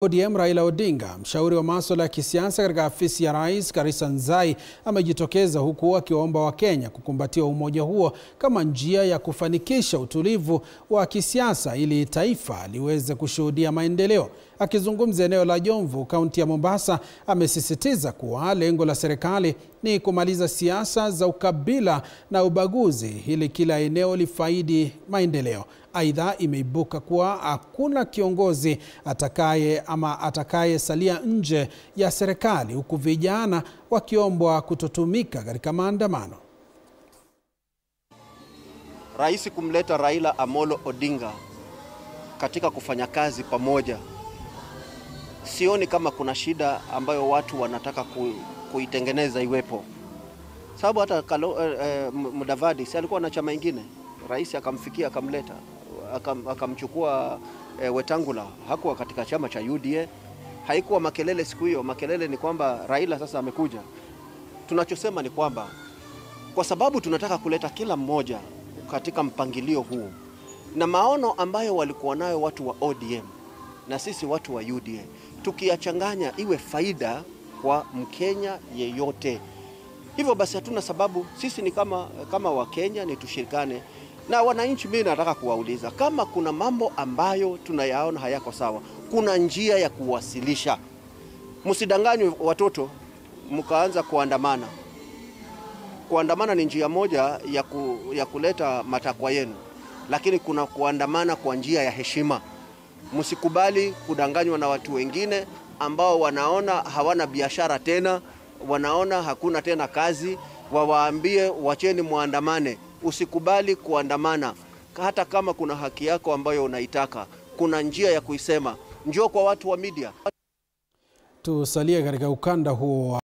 ODM Raila Odinga, mshauri wa masuala ya kisiasa katika afisi ya Rais Karisa Nzai, amejitokeza huku akiwaomba Wakenya kukumbatia umoja huo kama njia ya kufanikisha utulivu wa kisiasa ili taifa liweze kushuhudia maendeleo. Akizungumza eneo la Jomvu, kaunti ya Mombasa, amesisitiza kuwa lengo la serikali ni kumaliza siasa za ukabila na ubaguzi ili kila eneo lifaidi maendeleo. Aidha, imeibuka kuwa hakuna kiongozi atakayesalia nje ya serikali, huku vijana wakiombwa kutotumika katika maandamano. Rais kumleta Raila Amolo Odinga katika kufanya kazi pamoja, sioni kama kuna shida ambayo watu wanataka kuitengeneza iwepo. Sababu hata Mudavadi si alikuwa na chama ingine, rais akamfikia akamleta, akamchukua Wetangula, hakuwa katika chama cha UDA. Haikuwa makelele siku hiyo. Makelele ni kwamba Raila sasa amekuja. Tunachosema ni kwamba kwa sababu tunataka kuleta kila mmoja katika mpangilio huu na maono ambayo walikuwa nayo watu wa ODM na sisi watu wa UDA, tukiachanganya iwe faida kwa Mkenya yeyote. Hivyo basi hatuna sababu, sisi ni kama Wakenya ni tushirikane na wananchi. Mimi nataka kuwauliza, kama kuna mambo ambayo tunayaona hayako sawa, kuna njia ya kuwasilisha. Msidanganywe watoto mkaanza kuandamana. Kuandamana ni njia moja ya kuleta matakwa yenu, lakini kuna kuandamana kwa njia ya heshima. Msikubali kudanganywa na watu wengine ambao wanaona hawana biashara tena, wanaona hakuna tena kazi, wawaambie wacheni muandamane. Usikubali kuandamana. Hata kama kuna haki yako ambayo unaitaka, kuna njia ya kuisema. Njoo kwa watu wa media. Tusalie katika ukanda huo.